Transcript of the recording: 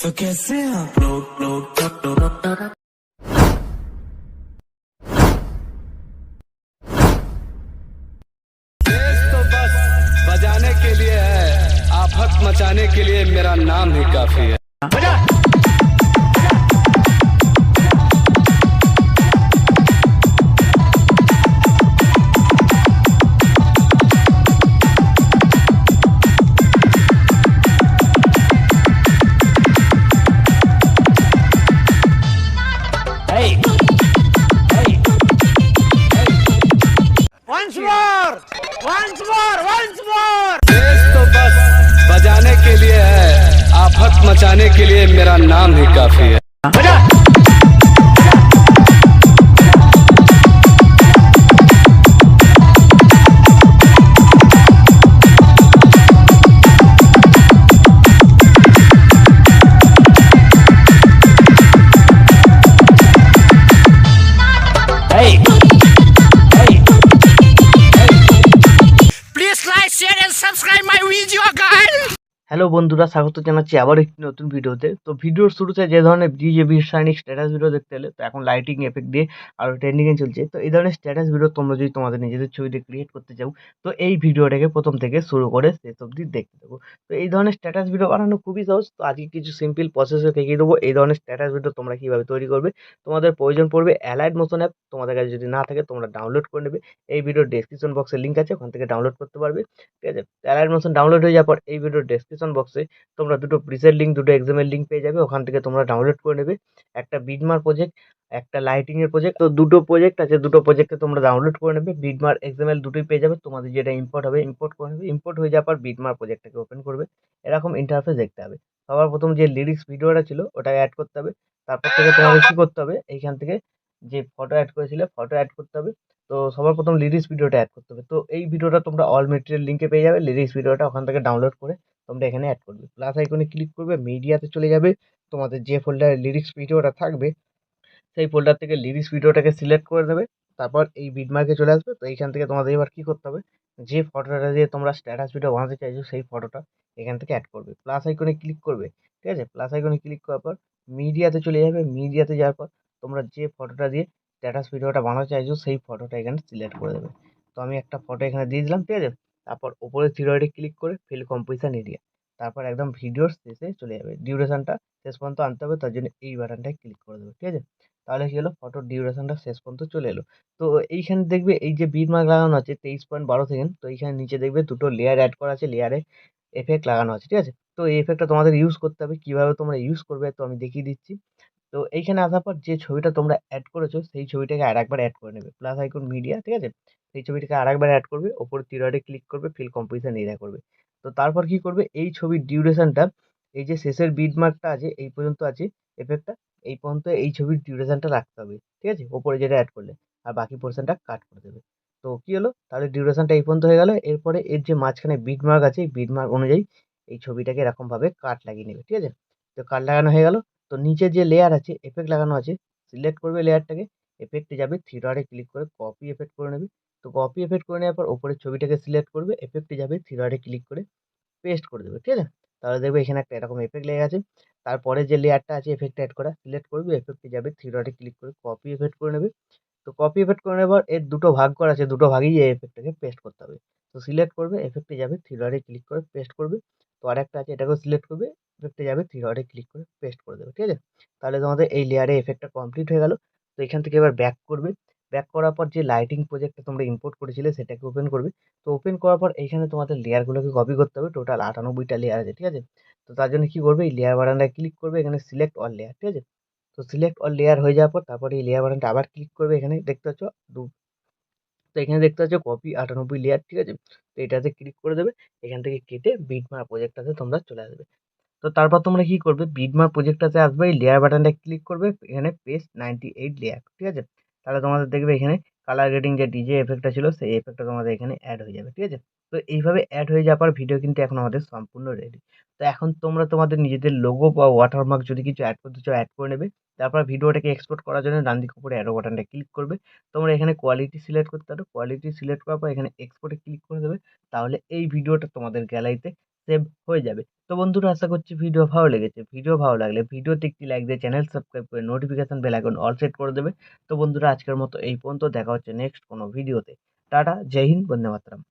तो कैसे आप लोग तो बस बजाने के लिए है, आफत मचाने के लिए मेरा नाम ही काफी है। तो बस बजाने के लिए है, आफत मचाने के लिए मेरा नाम ही काफी है। হ্যালো বন্ধুরা, স্বাগত জানাচ্ছি আবার একটি নতুন ভিডিওতে। তো ভিডিওর শুরুতে যে ধরনের বিজেপি রাসায়নিক স্ট্যাটাস ভিডিও দেখতে এলে, তো এখন লাইটিং এফেক্ট দিয়ে আরও ট্রেন্ডিংয়ে চলছে। তো এই ধরনের স্ট্যাটাস ভিডিও তোমরা যদি তোমাদের নিজেদের ছবিতে ক্রিয়েট করতে চাও, তো এই ভিডিওটাকে প্রথম থেকে শুরু করে শেষ অবধি দেখতে দেবো। তো এই ধরনের স্ট্যাটাস ভিডিও বানানো খুবই সহজ। তো আজকে কিছু সিম্পল প্রসেসে দেখিয়ে দেবো এই ধরনের স্ট্যাটাস ভিডিও তোমরা কীভাবে তৈরি করবে। তোমাদের প্রয়োজন পড়বে অ্যালাইট মোশন অ্যাপ। তোমাদের কাছে যদি না থাকে তোমরা ডাউনলোড করে নেবে। এই ভিডিওর ডেসক্রিপশন বক্সে লিঙ্ক আছে, ওখান থেকে ডাউনলোড করতে পারবে। ঠিক আছে, অ্যালাইট মোশন ডাউনলোড হয়ে যাওয়ার পর এই ভিডিওর ডেসক্রিপশন বক্সে তোমরা দুটো প্রিসেট লিঙ্ক, দুটো এক্সামের লিঙ্ক পেয়ে যাবে। ওখান থেকে তোমরা ডাউনলোড করে নেবে। একটা বিটমার প্রজেক্ট, একটা লাইটিং এর প্রজেক্ট। তো দুটো প্রজেক্ট আছে, দুটো প্রজেক্টে তোমরা ডাউনলোড করে নেবে। বিটমার এক্সামেল দুটোই পেয়ে যাবে। তোমাদের যেটা ইম্পোর্ট হবে ইম্পোর্ট করে নেবে। ইম্পোর্ট হয়ে যাওয়ার পর বিটমার প্রজেক্টটাকে ওপেন করবে। এরকম ইন্টারফেস দেখতে হবে। সবার প্রথম যে লিরিক্স ভিডিওটা ছিল ওটা অ্যাড করতে হবে। তারপর থেকে তোমাদের কি করতে হবে, এইখান থেকে যে ফটো অ্যাড করেছিলে ফটো অ্যাড করতে হবে। তো সবার প্রথম লিরিক্স ভিডিওটা অ্যাড করতে হবে। তো এই ভিডিওটা তোমরা অল মেটেরিয়াল লিঙ্কে পেয়ে যাবে। লিরিক্স ভিডিওটা ওখান থেকে ডাউনলোড করে তোমরা এখানে অ্যাড করবে। প্লাস আইকনে ক্লিক করবে, মিডিয়াতে চলে যাবে। তোমাদের যে ফোল্ডারে লিরিক্স ভিডিওটা থাকবে সেই ফোল্ডার থেকে লিরিক্স ভিডিওটাকে সিলেক্ট করে দেবে। তারপর এই বিটমার্কে চলে আসবে। তো এইখান থেকে তোমাদের এবার কী করতে হবে, যে ফটোটা দিয়ে তোমরা স্ট্যাটাস ভিডিও বানাতে চাইছো সেই ফটোটা এখান থেকে অ্যাড করবে। প্লাস আইকনে ক্লিক করবে। ঠিক আছে, প্লাস আইকনে ক্লিক করার পর মিডিয়াতে চলে যাবে। মিডিয়াতে যাওয়ার পর তোমরা যে ফটোটা দিয়ে স্ট্যাটাস ভিডিওটা বানাতে চাইছো সেই ফটোটা এখানে সিলেক্ট করে দেবে। তো আমি একটা ফটো এখানে দিয়ে দিলাম। ঠিক আছে, তারপর ওপরে থ্রি ক্লিক করে ফিল কম্পোজিশন এরিয়া, তারপর একদম ভিডিওর শেষে চলে যাবে। ডিউরেশনটা শেষ পর্যন্ত আনতে হবে, তার জন্য এই বাটনটায় ক্লিক করে দেবে। ঠিক আছে, তাহলে কি হলো, ফটোর ডিউরেশনটা শেষ পর্যন্ত চলে এলো। তো এইখানে দেখবে এই যে বিট মার্ক লাগানো আছে 23.12 সেকেন্ড। তো এইখানে নিচে দেখবে দুটো লেয়ার অ্যাড করা আছে, লেয়ারে এফেক্ট লাগানো আছে। ঠিক আছে, তো এই এফেক্টটা তোমাদের ইউজ করতে হবে। কীভাবে তোমরা ইউজ করবে তো আমি দেখিয়ে দিচ্ছি। তো এইখানে আসার পর যে ছবিটা তোমরা অ্যাড করেছো সেই ছবিটাকে আরেকবার অ্যাড করে নেবে। প্লাস আইকন মিডিয়া, ঠিক আছে, সেই ছবিটাকে আরেকবার অ্যাড করবে। ওপরে তিরাডে ক্লিক করবে, ফিল কম্পোজিশন এরিয়া করবে। তো তারপর কি করবে, এই ছবির ডিউরেশনটা, এই যে শেষের বিট মার্কটা আছে এই পর্যন্ত আছে এফেক্টটা, এই পর্যন্ত এই ছবির ডিউরেশনটা রাখতে হবে। ঠিক আছে, ওপরে যেটা অ্যাড করলে, আর বাকি পোর্শনটা কাট করে দেবে। তো কি হলো, তাহলে ডিউরেশনটা এই পর্যন্ত হয়ে গেল। এরপরে এর যে মাঝখানে বিট মার্ক আছে এই বিট মার্ক অনুযায়ী এই ছবিটাকে এরকমভাবে কাট লাগিয়ে নেবে। ঠিক আছে, তো কাট লাগানো হয়ে গেল। তো নিচে যে লেয়ার আছে এফেক্ট লাগানো আছে, সিলেক্ট করবে লেয়ারটাকে, এফেক্টে যাবে, থ্রি ডটে ক্লিক করে কপি এফেক্ট করে নেবে। তো কপি এফেক্ট করে নেওয়ার পর ওপরের ছবিটাকে সিলেক্ট করবে, এফেক্টে যাবে, থ্রি ডটে ক্লিক করে পেস্ট করে দেবে। ঠিক আছে, তাহলে দেখবে এখানে একটা এরকম এফেক্ট লেগে গেছে। তারপরে যে লেয়ারটা আছে এফেক্ট অ্যাড করা, সিলেক্ট করবে, এফেক্টে যাবে, থ্রি ডটে ক্লিক করে কপি এফেক্ট করে নেবে। তো কপি এফেক্ট করে নেবার এর দুটো ভাগ করা আছে, দুটো ভাগেই এই এফেক্টটাকে পেস্ট করতে হবে। তো সিলেক্ট করবে, এফেক্টে যাবে, থ্রি ডটে ক্লিক করে পেস্ট করবে। তো আরেকটা আছে এটাকেও সিলেক্ট করবে, এফেক্টে যাবে, থ্রি ডটে ক্লিক করে পেস্ট করে দেবে। ঠিক আছে, তাহলে তোমাদের এই লেয়ারে এফেক্টটা কমপ্লিট হয়ে গেল। তো এখান থেকে এবার ব্যাক করবে। ব্যাক করার পর যে লাইটিং প্রজেক্টটা তোমরা ইম্পোর্ট করেছিলে সেটাকে ওপেন করবে। তো ওপেন করার পর এইখানে তোমাদের লেয়ারগুলোকে কপি করতে হবে। টোটাল 98টা লেয়ার আছে। ঠিক আছে, তো তার জন্য কি করবে, এই লেয়ার বাটনটায় ক্লিক করবে, এখানে সিলেক্ট অল লেয়ার। ঠিক আছে, তো সিলেক্ট অল লেয়ার হয়ে যাওয়ার পর তারপরে এই লেয়ার বাটনটা আবার ক্লিক করবে। এখানে দেখতে পাচ্ছ তো এখানে দেখতে পাচ্ছ কপি 98 লেয়ার। ঠিক আছে, তো এটাতে ক্লিক করে দেবে। এখান থেকে কেটে বিটমার প্রজেক্টটাতে তোমরা চলে আসবে। তো তারপর তোমরা কি করবে, বিটমার প্রজেক্টটাতে আসবে, এই লেয়ার বাটনটা ক্লিক করবে, এখানে পেস্ট 98 লেয়ার। ঠিক আছে, তাহলে তোমাদের দেখবে এখানে কালার গ্রেডিং যে ডিজে এফেক্টটা ছিল সেই এফেক্টটা তোমাদের এখানে অ্যাড হয়ে যাবে। ঠিক আছে, তো এইভাবে অ্যাড হয়ে যাওয়ার পর ভিডিও কিন্তু এখন আমাদের সম্পূর্ণ রেডি। তো এখন তোমরা তোমাদের নিজেদের লোগো বা ওয়াটারমার্ক যদি কিছু অ্যাড করতে চাও অ্যাড করে নেবে। তারপর ভিডিওটাকে এক্সপোর্ট করার জন্য ডান দিকে উপরে অ্যারো বাটনটা ক্লিক করবে। তোমরা এখানে কোয়ালিটি সিলেক্ট করতে পারো, কোয়ালিটি সিলেক্ট করার পর এখানে এক্সপোর্টে ক্লিক করে দেবে। তাহলে এই ভিডিওটা তোমাদের গ্যালারিতে সেভ হয়ে যাবে। তো বন্ধুরা, আশা করছি ভিডিও ভালো লেগেছে। ভিডিও ভালো লাগলে ভিডিওতে একটি লাইক দিয়ে চ্যানেল সাবস্ক্রাইব করে notification bell icon all set করে দেবে। তো বন্ধুরা, আজকের মতো এই পর্যন্ত। দেখা হচ্ছে নেক্সট কোনো ভিডিওতে। টাটা, জয় হিন্দ, বন্দে মাতরম।